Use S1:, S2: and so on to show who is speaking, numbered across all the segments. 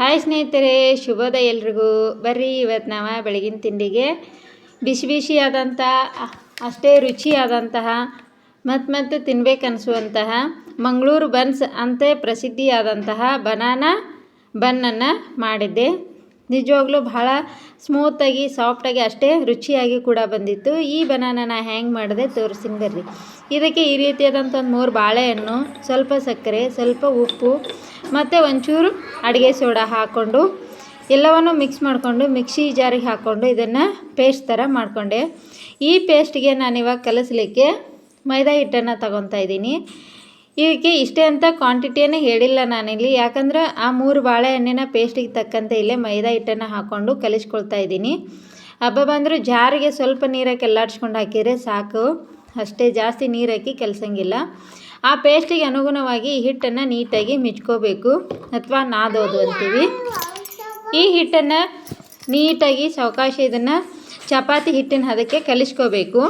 S1: Hi ಸ್ನೇಹಿತರೆ, ಶುಭೋದಯ ಎಲ್ರಿಗೂ. ಬರ್ರಿ ಇವತ್ತು ನಾವು ಬೆಳಗಿನ ತಿಂಡಿಗೆ ಬಿಸಿ ಬಿಸಿಯಾದಂಥ ಅಷ್ಟೇ ರುಚಿಯಾದಂತಹ ಮತ್ತು ತಿನ್ಬೇಕನ್ನಿಸುವಂತಹ ಮಂಗಳೂರು ಬನ್ಸ್ ಅಂತ ಪ್ರಸಿದ್ಧಿಯಾದಂತಹ ಬನಾನಾ ಬನ್ನನ್ನು ಮಾಡಿದ್ದೆ. ನಿಜವಾಗ್ಲೂ ಬಹಳ ಸ್ಮೂತಾಗಿ ಸಾಫ್ಟಾಗಿ ಅಷ್ಟೇ ರುಚಿಯಾಗಿ ಕೂಡ ಬಂದಿತ್ತು. ಈ ಬನಾನನ ಹ್ಯಾಂಗೆ ಮಾಡಿದೆ ತೋರಿಸ್ತೀನಿ ಬರ್ರಿ. ಇದಕ್ಕೆ ಈ ರೀತಿಯಾದಂಥ ಒಂದು 3 ಬಾಳೆಹಣ್ಣು, ಸ್ವಲ್ಪ ಸಕ್ಕರೆ, ಸ್ವಲ್ಪ ಉಪ್ಪು ಮತ್ತು ಒಂಚೂರು ಅಡುಗೆ ಸೋಡಾ ಹಾಕ್ಕೊಂಡು ಎಲ್ಲವನ್ನು ಮಿಕ್ಸ್ ಮಾಡಿಕೊಂಡು ಮಿಕ್ಸಿ ಜಾರಿಗೆ ಹಾಕ್ಕೊಂಡು ಇದನ್ನು ಪೇಸ್ಟ್ ಥರ ಮಾಡಿಕೊಂಡೆ. ಈ ಪೇಸ್ಟ್ಗೆ ನಾನಿವಾಗ ಕಲಿಸ್ಲಿಕ್ಕೆ ಮೈದಾ ಹಿಟ್ಟನ್ನು ತಗೊತಾ ಇದ್ದೀನಿ. ಇದಕ್ಕೆ ಇಷ್ಟೇ ಅಂತ ಕ್ವಾಂಟಿಟಿಯನ್ನು ಹೇಳಿಲ್ಲ ನಾನಿಲ್ಲಿ, ಯಾಕಂದ್ರೆ ಆ 3 ಬಾಳೆಹಣ್ಣಿನ ಪೇಸ್ಟಿಗೆ ತಕ್ಕಂತೆ ಇಲ್ಲೇ ಮೈದಾ ಹಿಟ್ಟನ್ನು ಹಾಕ್ಕೊಂಡು ಕಲಿಸ್ಕೊಳ್ತಾ ಇದ್ದೀನಿ. ಹಬ್ಬ ಬಂದರೂ ಜಾರಿಗೆ ಸ್ವಲ್ಪ ನೀರಾಕಿ ಎಲ್ಲಾಡ್ಸ್ಕೊಂಡು ಹಾಕಿದರೆ ಸಾಕು, ಅಷ್ಟೇ, ಜಾಸ್ತಿ ನೀರು ಹಾಕಿ ಕಲಸಂಗಿಲ್ಲ. ಆ ಪೇಸ್ಟಿಗೆ ಅನುಗುಣವಾಗಿ ಈ ಹಿಟ್ಟನ್ನು ನೀಟಾಗಿ ಮಿಚ್ಕೋಬೇಕು ಅಥವಾ ನಾದೋದು ಅಂತೀವಿ. ಈ ಹಿಟ್ಟನ್ನು ನೀಟಾಗಿ ಸಾವಕಾಶ ಇದನ್ನು ಚಪಾತಿ ಹಿಟ್ಟಿನ ಹದಕ್ಕೆ ಕಲಿಸ್ಕೋಬೇಕು.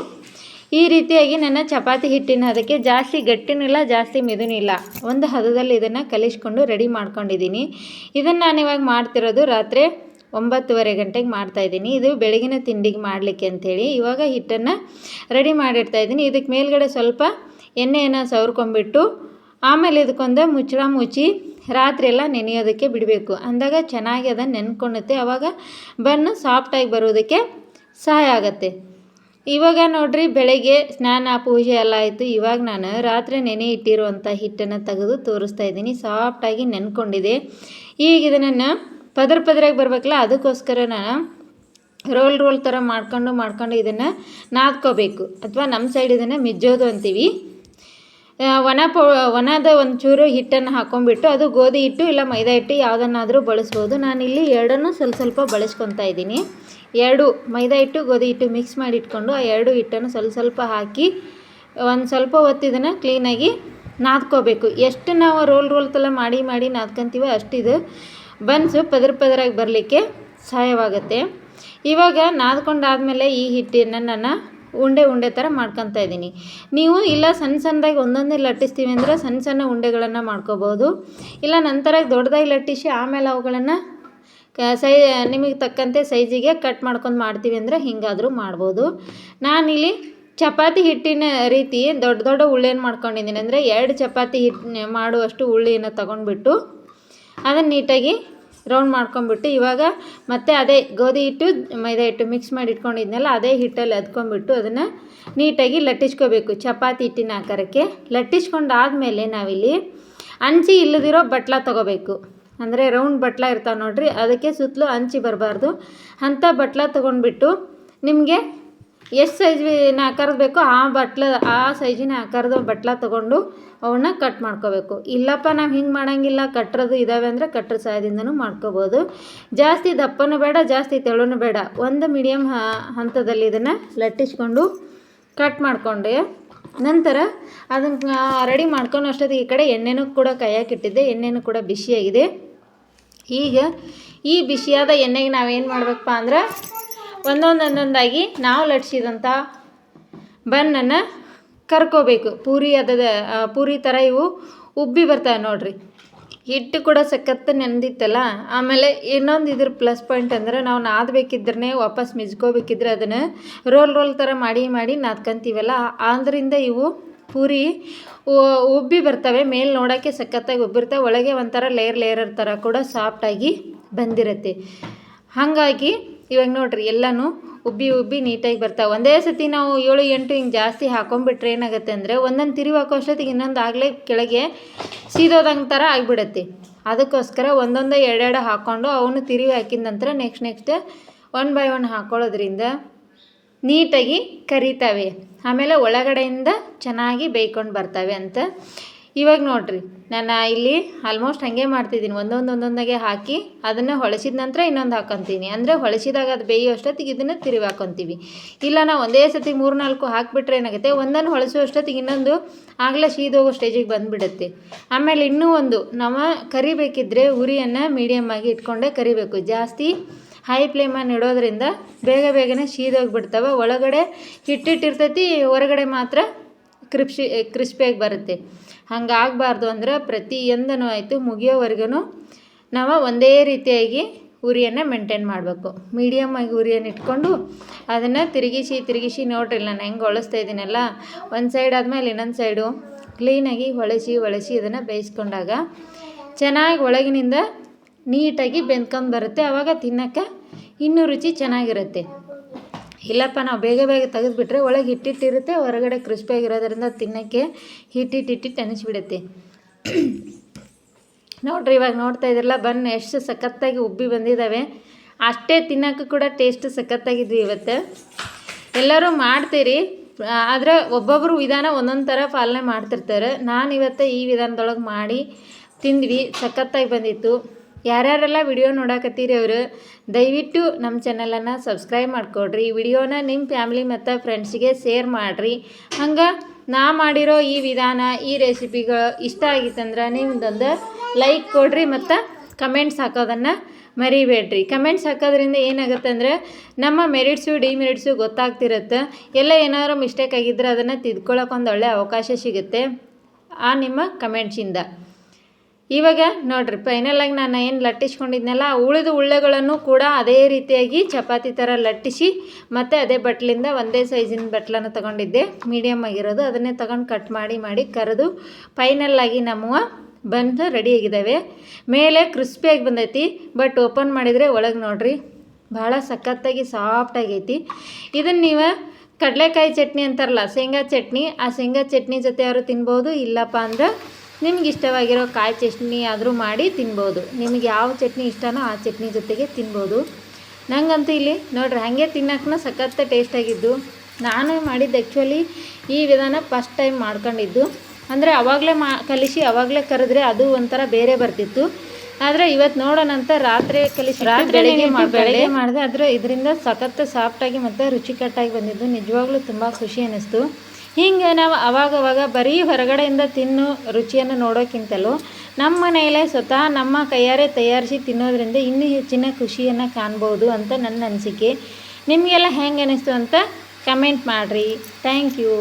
S1: ಈ ರೀತಿಯಾಗಿ ನನ್ನ ಚಪಾತಿ ಹಿಟ್ಟಿನ ಹದಕ್ಕೆ ಜಾಸ್ತಿ ಗಟ್ಟಿನಿಲ್ಲ, ಜಾಸ್ತಿ ಮಿದುನಿಲ್ಲ, ಒಂದು ಹದದಲ್ಲಿ ಇದನ್ನು ಕಲಿಸ್ಕೊಂಡು ರೆಡಿ ಮಾಡ್ಕೊಂಡಿದ್ದೀನಿ. ಇದನ್ನು ನಾನಿವಾಗ ಮಾಡ್ತಿರೋದು ರಾತ್ರಿ 9:30 ಗಂಟೆಗೆ ಮಾಡ್ತಾಯಿದ್ದೀನಿ. ಇದು ಬೆಳಗಿನ ತಿಂಡಿಗೆ ಮಾಡಲಿಕ್ಕೆ ಅಂಥೇಳಿ ಇವಾಗ ಹಿಟ್ಟನ್ನು ರೆಡಿ ಮಾಡಿಡ್ತಾಯಿದ್ದೀನಿ. ಇದಕ್ಕೆ ಮೇಲ್ಗಡೆ ಸ್ವಲ್ಪ ಎಣ್ಣೆಯನ್ನು ಸವರ್ಕೊಂಡ್ಬಿಟ್ಟು ಆಮೇಲೆ ಇದಕ್ಕೊಂದು ಮುಚ್ಚಳ ಮುಚ್ಚಿ ರಾತ್ರಿ ಎಲ್ಲ ನೆನೆಯೋದಕ್ಕೆ ಬಿಡಬೇಕು. ಅಂದಾಗ ಚೆನ್ನಾಗಿ ಅದನ್ನು ನೆನ್ಕೊಳ್ಳುತ್ತೆ, ಆವಾಗ ಬನ್ನು ಸಾಫ್ಟಾಗಿ ಬರೋದಕ್ಕೆ ಸಹಾಯ ಆಗುತ್ತೆ. ಇವಾಗ ನೋಡಿರಿ, ಬೆಳಗ್ಗೆ ಸ್ನಾನ ಪೂಜೆ ಎಲ್ಲ ಆಯಿತು. ಇವಾಗ ನಾನು ರಾತ್ರಿ ನೆನೆ ಇಟ್ಟಿರುವಂಥ ಹಿಟ್ಟನ್ನು ತೆಗೆದು ತೋರಿಸ್ತಾ ಇದ್ದೀನಿ. ಸಾಫ್ಟಾಗಿ ನೆನ್ಕೊಂಡಿದೆ. ಈಗ ಇದನ್ನು ಪದರಾಗಿ ಬರಬೇಕಲ್ಲ, ಅದಕ್ಕೋಸ್ಕರ ನಾನು ರೋಲ್ ಥರ ಮಾಡ್ಕೊಂಡು ಇದನ್ನು ನಾದ್ಕೋಬೇಕು, ಅಥವಾ ನಮ್ಮ ಸೈಡ್ ಇದನ್ನು ಮಿಜ್ಜೋದು ಅಂತೀವಿ. ಒಣದ ಒಂಚೂರು ಹಿಟ್ಟನ್ನು ಹಾಕ್ಕೊಂಡ್ಬಿಟ್ಟು, ಅದು ಗೋಧಿ ಹಿಟ್ಟು ಇಲ್ಲ ಮೈದಾ ಹಿಟ್ಟು ಯಾವುದನ್ನಾದರೂ ಬಳಸ್ಬೋದು. ನಾನಿಲ್ಲಿ ಎರಡನ್ನೂ ಸ್ವಲ್ಪ ಬಳಸ್ಕೊತಾ ಇದ್ದೀನಿ. 2 ಮೈದಾ ಹಿಟ್ಟು ಗೋಧಿ ಹಿಟ್ಟು ಮಿಕ್ಸ್ ಮಾಡಿ ಇಟ್ಕೊಂಡು ಆ 2 ಹಿಟ್ಟನ್ನು ಸ್ವಲ್ಪ ಹಾಕಿ ಒಂದು ಸ್ವಲ್ಪ ಹೊತ್ತು ಇದನ್ನು ಕ್ಲೀನಾಗಿ ನಾದ್ಕೋಬೇಕು. ಎಷ್ಟು ನಾವು ರೋಲ್ ಥರ ಮಾಡಿ ನಾದ್ಕೊತೀವೋ ಅಷ್ಟಿದು ಬನ್ಸು ಪದರಾಗಿ ಬರಲಿಕ್ಕೆ ಸಹಾಯವಾಗುತ್ತೆ. ಇವಾಗ ನಾದ್ಕೊಂಡಾದಮೇಲೆ ಈ ಹಿಟ್ಟನ್ನು ನಾನು ಉಂಡೆ ಥರ ಮಾಡ್ಕೊತಾ ಇದ್ದೀನಿ. ನೀವು ಇಲ್ಲ ಸಣ್ಣದಾಗಿ ಒಂದೊಂದೇ ಲಟ್ಟಿಸ್ತೀವಿ ಅಂದರೆ ಸಣ್ಣ ಉಂಡೆಗಳನ್ನು ಮಾಡ್ಕೋಬೋದು. ಇಲ್ಲ ನಂತರ ದೊಡ್ಡದಾಗಿ ಲಟ್ಟಿಸಿ ಆಮೇಲೆ ಅವುಗಳನ್ನು ನಿಮಗೆ ತಕ್ಕಂತೆ ಸೈಜಿಗೆ ಕಟ್ ಮಾಡ್ಕೊಂಡು ಮಾಡ್ತೀವಿ ಅಂದರೆ ಹಿಂಗಾದರೂ ಮಾಡ್ಬೋದು. ನಾನಿಲ್ಲಿ ಚಪಾತಿ ಹಿಟ್ಟಿನ ರೀತಿ ದೊಡ್ಡ ಉಳ್ಳೆಯನ್ನು ಮಾಡ್ಕೊಂಡಿದ್ದೀನಿ. ಅಂದರೆ 2 ಚಪಾತಿ ಹಿಟ್ಟು ಮಾಡುವಷ್ಟು ಉಳ್ಳಿಯನ್ನು ತಗೊಂಡ್ಬಿಟ್ಟು ಅದನ್ನು ನೀಟಾಗಿ ರೌಂಡ್ ಮಾಡ್ಕೊಂಬಿಟ್ಟು ಇವಾಗ ಮತ್ತೆ ಅದೇ ಗೋಧಿ ಹಿಟ್ಟು ಮೈದಾ ಹಿಟ್ಟು ಮಿಕ್ಸ್ ಮಾಡಿ ಇಟ್ಕೊಂಡಿದ್ನಲ್ಲ ಅದೇ ಹಿಟ್ಟಲ್ಲಿ ಅದ್ಕೊಂಡ್ಬಿಟ್ಟು ಅದನ್ನು ನೀಟಾಗಿ ಲಟ್ಟಿಸ್ಕೋಬೇಕು ಚಪಾತಿ ಹಿಟ್ಟಿನ ಆಕಾರಕ್ಕೆ. ಲಟ್ಟಿಸ್ಕೊಂಡಾದಮೇಲೆ ನಾವಿಲ್ಲಿ ಅಂಚಿ ಇಲ್ಲದಿರೋ ಬಟ್ಲ ತೊಗೋಬೇಕು. ಅಂದರೆ ರೌಂಡ್ ಬಟ್ಲ ಇರ್ತಾವೆ ನೋಡಿರಿ, ಅದಕ್ಕೆ ಸುತ್ತಲೂ ಅಂಚಿ ಬರಬಾರ್ದು ಅಂಥ ಬಟ್ಲ ತೊಗೊಂಡ್ಬಿಟ್ಟು ನಿಮಗೆ ಎಷ್ಟು ಸೈಜಿನ ಆಕಾರದ ಬೇಕೋ ಆ ಸೈಜಿನ ಆಕಾರದ ಬಟ್ಲ ತೊಗೊಂಡು ಅವನ್ನ ಕಟ್ ಮಾಡ್ಕೋಬೇಕು. ಇಲ್ಲಪ್ಪ ನಾವು ಹಿಂಗೆ ಮಾಡೋಂಗಿಲ್ಲ, ಕಟ್ಟರದು ಇದ್ದಾವೆ ಅಂದರೆ ಕಟ್ಟರ ಸಹಾಯದಿಂದನೂ ಮಾಡ್ಕೋಬೋದು. ಜಾಸ್ತಿ ದಪ್ಪನೂ ಬೇಡ, ಜಾಸ್ತಿ ತೆಳುನೂ ಬೇಡ, ಒಂದು ಮೀಡಿಯಮ್ ಹಂತದಲ್ಲಿ ಇದನ್ನು ಲಟ್ಟಿಸ್ಕೊಂಡು ಕಟ್ ಮಾಡಿಕೊಂಡೆ. ನಂತರ ಅದನ್ನು ರೆಡಿ ಮಾಡ್ಕೊಂಡು ಅಷ್ಟೊತ್ತಿಗೆ ಈ ಕಡೆ ಎಣ್ಣೆನೂ ಕೂಡ ಕಾಯಕ್ಕಿಟ್ಟಿದ್ದೆ. ಎಣ್ಣೆನೂ ಕೂಡ ಬಿಸಿಯಾಗಿದೆ. ಈಗ ಈ ಬಿಸಿಯಾದ ಎಣ್ಣೆಗೆ ನಾವೇನು ಮಾಡಬೇಕಪ್ಪ ಅಂದ್ರೆ ಒಂದೊಂದಾಗಿ ನಾವು ಲಟ್ಟಿಸಿದಂಥ ಬನ್ನನ್ನು ಕರ್ಕೋಬೇಕು. ಪೂರಿ ಥರ ಇವು ಉಬ್ಬಿ ಬರ್ತವೆ ನೋಡಿರಿ. ಹಿಟ್ಟು ಕೂಡ ಸಖತ್ತು ನೆನೆದಿತ್ತಲ್ಲ. ಆಮೇಲೆ ಇನ್ನೊಂದು ಇದ್ರ ಪ್ಲಸ್ ಪಾಯಿಂಟ್ ಅಂದರೆ ನಾವು ನಾದಬೇಕಿದ್ರೆ ವಾಪಸ್ ಮಿಜ್ಕೋಬೇಕಿದ್ರೆ ಅದನ್ನು ರೋಲ್ ಥರ ಮಾಡಿ ನಾದ್ಕೊಂತೀವಲ್ಲ, ಆದ್ದರಿಂದ ಇವು ಪೂರಿ ಉಬ್ಬಿ ಬರ್ತವೆ. ಮೇಲೆ ನೋಡೋಕ್ಕೆ ಸಖತ್ತಾಗಿ ಉಬ್ಬಿರ್ತವೆ, ಒಳಗೆ ಒಂಥರ ಲೇಯರ್ ಥರ ಕೂಡ ಸಾಫ್ಟಾಗಿ ಬಂದಿರುತ್ತೆ. ಹಾಗಾಗಿ ಇವಾಗ ನೋಡಿರಿ ಎಲ್ಲನೂ ಉಬ್ಬಿ ನೀಟಾಗಿ ಬರ್ತಾವೆ. ಒಂದೇ ಸತಿ ನಾವು 7-8 ಹಿಂಗೆ ಜಾಸ್ತಿ ಹಾಕೊಂಡ್ಬಿಟ್ರೆ ಏನಾಗುತ್ತೆ ಅಂದರೆ ಒಂದೊಂದು ತಿರುವು ಹಾಕೋ ಅಷ್ಟೊತ್ತಿಗೆ ಇನ್ನೊಂದು ಆಗಲೇ ಕೆಳಗೆ ಸೀದೋದಂಗೆ ಥರ ಆಗಿಬಿಡತ್ತೆ. ಅದಕ್ಕೋಸ್ಕರ ಒಂದೊಂದೇ 2 ಹಾಕ್ಕೊಂಡು ಅವನು ತಿರುವಿ ಹಾಕಿದ ನಂತರ ನೆಕ್ಸ್ಟ್ 1 by 1 ಹಾಕ್ಕೊಳ್ಳೋದ್ರಿಂದ ನೀಟಾಗಿ ಕರಿತವೆ, ಆಮೇಲೆ ಒಳಗಡೆಯಿಂದ ಚೆನ್ನಾಗಿ ಬೇಯ್ಕೊಂಡು ಬರ್ತವೆ ಅಂತ. ಇವಾಗ ನೋಡಿರಿ, ನಾನು ಇಲ್ಲಿ ಆಲ್ಮೋಸ್ಟ್ ಹಾಗೆ ಮಾಡ್ತಿದ್ದೀನಿ. ಒಂದೊಂದಾಗೆ ಹಾಕಿ ಅದನ್ನು ಹೊಳಸಿದ ನಂತರ ಇನ್ನೊಂದು ಹಾಕ್ಕೊತೀನಿ. ಅಂದರೆ ಹೊಳಸಿದಾಗ ಅದು ಬೇಯೋ ಅಷ್ಟೊತ್ತಿಗೆ ಇದನ್ನು ತಿರುವಿ ಹಾಕ್ಕೊತೀವಿ. ಇಲ್ಲ ನಾವು ಒಂದೇ ಸತಿ 3-4 ಹಾಕಿಬಿಟ್ರೆ ಏನಾಗುತ್ತೆ, ಒಂದನ್ನು ಹೊಳಸೋ ಅಷ್ಟೊತ್ತಿಗೆ ಇನ್ನೊಂದು ಆಗಲೇ ಸೀದೋಗೋ ಸ್ಟೇಜಿಗೆ ಬಂದುಬಿಡುತ್ತೆ. ಆಮೇಲೆ ಇನ್ನೂ ಒಂದು ನಾವು ಕರಿಬೇಕಿದ್ರೆ ಉರಿಯನ್ನು ಮೀಡಿಯಮ್ ಆಗಿ ಇಟ್ಕೊಂಡೇ ಕರಿಬೇಕು. ಜಾಸ್ತಿ ಹೈ ಫ್ಲೇಮನ್ನು ಇಡೋದ್ರಿಂದ ಬೇಗನೆ ಸೀದೋಗಿಬಿಡ್ತವೆ. ಒಳಗಡೆ ಹಿಟ್ಟಿರ್ತೈತಿ, ಹೊರಗಡೆ ಮಾತ್ರ ಕ್ರಿಸ್ಪಿಯಾಗಿ ಬರುತ್ತೆ. ಹಂಗಾಗಬಾರ್ದು ಅಂದ್ರೆ ಪ್ರತಿಯೊಂದೂ ಆಯಿತು ಮುಗಿಯೋವರೆಗೂ ನಾವು ಒಂದೇ ರೀತಿಯಾಗಿ ಉರಿಯನ್ನು ಮೇಂಟೈನ್ ಮಾಡಬೇಕು. ಮೀಡಿಯಮ್ ಆಗಿ ಉರಿಯನ್ನು ಇಟ್ಕೊಂಡು ಅದನ್ನು ತಿರುಗಿಸಿ ನೋಡ್ರಿ ನಾನು ಹೆಂಗೆ ಹೊಳಿಸ್ತಾ ಇದ್ದೀನಲ್ಲ, ಒಂದು ಸೈಡ್ ಆದಮೇಲೆ ಇನ್ನೊಂದು ಸೈಡು ಕ್ಲೀನಾಗಿ ಹೊಳಿಸಿ ಇದನ್ನು ಬೇಯಿಸ್ಕೊಂಡಾಗ ಚೆನ್ನಾಗಿ ಒಳಗಿನಿಂದ ನೀಟಾಗಿ ಬೆಂದ್ಕೊಂಡು ಬರುತ್ತೆ. ಆವಾಗ ತಿನ್ನೋಕ್ಕೆ ಇನ್ನೂ ರುಚಿ ಚೆನ್ನಾಗಿರುತ್ತೆ. ಇಲ್ಲಪ್ಪ ನಾವು ಬೇಗ ತೆಗೆದುಬಿಟ್ರೆ ಒಳಗೆ ಹಿಟ್ಟಿಟ್ಟಿರುತ್ತೆ, ಹೊರಗಡೆ ಕ್ರಿಸ್ಪಿಯಾಗಿರೋದ್ರಿಂದ ತಿನ್ನೋಕ್ಕೆ ಹಿಟ್ಟಿಟ್ಟು ಅನಿಸ್ಬಿಡುತ್ತೆ. ನೋಡಿರಿ ಇವಾಗ ನೋಡ್ತಾ ಇದ್ರಲ್ಲ ಬನ್ ಎಷ್ಟು ಸಖತ್ತಾಗಿ ಉಬ್ಬಿ ಬಂದಿದ್ದಾವೆ. ಅಷ್ಟೇ ತಿನ್ನೋಕ್ಕೂ ಕೂಡ ಟೇಸ್ಟ್ ಸಖತ್ತಾಗಿದ್ವಿ. ಇವತ್ತು ಎಲ್ಲರೂ ಮಾಡ್ತೀರಿ, ಆದರೆ ಒಬ್ಬೊಬ್ಬರು ವಿಧಾನ ಒಂದೊಂದು ಥರ ಪಾಲನೆ ಮಾಡ್ತಿರ್ತಾರೆ. ನಾನು ಇವತ್ತು ಈ ವಿಧಾನದೊಳಗೆ ಮಾಡಿ ತಿಂದ್ವಿ, ಸಖತ್ತಾಗಿ ಬಂದಿತ್ತು. ಯಾರ್ಯಾರೆಲ್ಲ ವಿಡಿಯೋ ನೋಡಕತ್ತೀರಿ ಅವರು ದಯವಿಟ್ಟು ನಮ್ಮ ಚಾನಲನ್ನು ಸಬ್ಸ್ಕ್ರೈಬ್ ಮಾಡಿಕೊಡ್ರಿ. ವಿಡಿಯೋನ ನಿಮ್ಮ ಫ್ಯಾಮಿಲಿ ಮತ್ತು ಫ್ರೆಂಡ್ಸಿಗೆ ಶೇರ್ ಮಾಡಿರಿ. ಹಂಗೆ ನಾ ಮಾಡಿರೋ ಈ ವಿಧಾನ ಈ ರೆಸಿಪಿಗಳು ಇಷ್ಟ ಆಗಿತ್ತಂದ್ರೆ ನಿಮ್ದೊಂದು ಲೈಕ್ ಕೊಡ್ರಿ ಮತ್ತು ಕಮೆಂಟ್ಸ್ ಹಾಕೋದನ್ನು ಮರಿಬೇಡ್ರಿ. ಕಮೆಂಟ್ಸ್ ಹಾಕೋದ್ರಿಂದ ಏನಾಗುತ್ತೆ ಅಂದರೆ ನಮ್ಮ ಮೆರಿಟ್ಸು ಡಿಮೆರಿಟ್ಸು ಗೊತ್ತಾಗ್ತಿರುತ್ತೆ. ಎಲ್ಲ ಏನಾದರೂ ಮಿಸ್ಟೇಕ್ ಆಗಿದ್ದರೆ ಅದನ್ನು ತಿದ್ಕೊಳ್ಳೋಕೆ ಒಂದು ಒಳ್ಳೆಯ ಅವಕಾಶ ಸಿಗುತ್ತೆ ಆ ನಿಮ್ಮ ಕಮೆಂಟ್ಸಿಂದ. ಇವಾಗ ನೋಡಿರಿ ಫೈನಲಾಗಿ ನಾನು ಏನು ಲಟ್ಟಿಸ್ಕೊಂಡಿದ್ನಲ್ಲ ಉಳಿದ ಉಳ್ಳೆಗಳನ್ನು ಕೂಡ ಅದೇ ರೀತಿಯಾಗಿ ಚಪಾತಿ ಥರ ಲಟ್ಟಿಸಿ ಮತ್ತು ಅದೇ ಬಟ್ಲಿಂದ ಒಂದೇ ಸೈಜಿನ ಬಟ್ಲನ್ನು ತೊಗೊಂಡಿದ್ದೆ, ಮೀಡಿಯಮ್ ಆಗಿರೋದು. ಅದನ್ನೇ ತೊಗೊಂಡು ಕಟ್ ಮಾಡಿ ಕರೆದು ಫೈನಲ್ಲಾಗಿ ನಮ್ಮ ಬಂದು ರೆಡಿಯಾಗಿದ್ದಾವೆ. ಮೇಲೆ ಕ್ರಿಸ್ಪಿಯಾಗಿ ಬಂದೈತಿ, ಬಟ್ ಓಪನ್ ಮಾಡಿದರೆ ಒಳಗೆ ನೋಡಿರಿ ಭಾಳ ಸಖತ್ತಾಗಿ ಸಾಫ್ಟಾಗೈತಿ. ಇದನ್ನು ನೀವು ಕಡಲೆಕಾಯಿ ಚಟ್ನಿ ಅಂತಾರಲ್ಲ, ಶೇಂಗಾ ಚಟ್ನಿ, ಆ ಶೇಂಗಾ ಚಟ್ನಿ ಜೊತೆ ಅವರು ತಿನ್ಬೋದು. ಇಲ್ಲಪ್ಪ ಅಂದ್ರೆ ನಿಮ್ಗೆ ಇಷ್ಟವಾಗಿರೋ ಕಾಯಿ ಚಟ್ನಿ ಆದರೂ ಮಾಡಿ ತಿನ್ಬೋದು. ನಿಮಗೆ ಯಾವ ಚಟ್ನಿ ಇಷ್ಟನೋ ಆ ಚಟ್ನಿ ಜೊತೆಗೆ ತಿನ್ಬೋದು. ನಂಗಂತೂ ಇಲ್ಲಿ ನೋಡ್ರಿ ಹಾಗೆ ತಿನ್ನೋಕ್ಕೂ ಸಖತ್ ಟೇಸ್ಟಾಗಿದ್ದು. ನಾನು ಮಾಡಿದ್ದು ಆ್ಯಕ್ಚುಲಿ ಈ ವಿಧಾನ ಫಸ್ಟ್ ಟೈಮ್ ಮಾಡ್ಕೊಂಡಿದ್ದು. ಅಂದರೆ ಅವಾಗಲೇ ಕಲಿಸಿ ಅವಾಗಲೇ ಕರೆದ್ರೆ ಅದು ಒಂಥರ ಬೇರೆ ಬರ್ತಿತ್ತು. ಆದರೆ ಇವತ್ತು ನೋಡೋಣಂತ ರಾತ್ರಿ ಬೆಳಗ್ಗೆ ಮಾಡಿದೆ. ಆದರೆ ಇದರಿಂದ ಸಖತ್ ಸಾಫ್ಟಾಗಿ ಮತ್ತು ರುಚಿಕಟ್ಟಾಗಿ ಬಂದಿದ್ದು. ನಿಜವಾಗ್ಲೂ ತುಂಬ ಖುಷಿ ಅನ್ನಿಸ್ತು. ಹೀಗೆ ನಾವು ಅವಾಗವಾಗ ಬರೀ ಹೊರಗಡೆಯಿಂದ ತಿನ್ನೋ ರುಚಿಯನ್ನು ನೋಡೋಕ್ಕಿಂತಲೂ ನಮ್ಮ ಮನೆಯಲ್ಲೇ ಸ್ವತಃ ನಮ್ಮ ಕೈಯಾರೆ ತಯಾರಿಸಿ ತಿನ್ನೋದ್ರಿಂದ ಇನ್ನೂ ಹೆಚ್ಚಿನ ಖುಷಿಯನ್ನು ಕಾಣ್ಬೋದು ಅಂತ ನನ್ನ ಅನಿಸಿಕೆ. ನಿಮಗೆಲ್ಲ ಹೆಂಗೆ ಅನ್ನಿಸ್ತು ಅಂತ ಕಮೆಂಟ್ ಮಾಡಿರಿ. Thank you.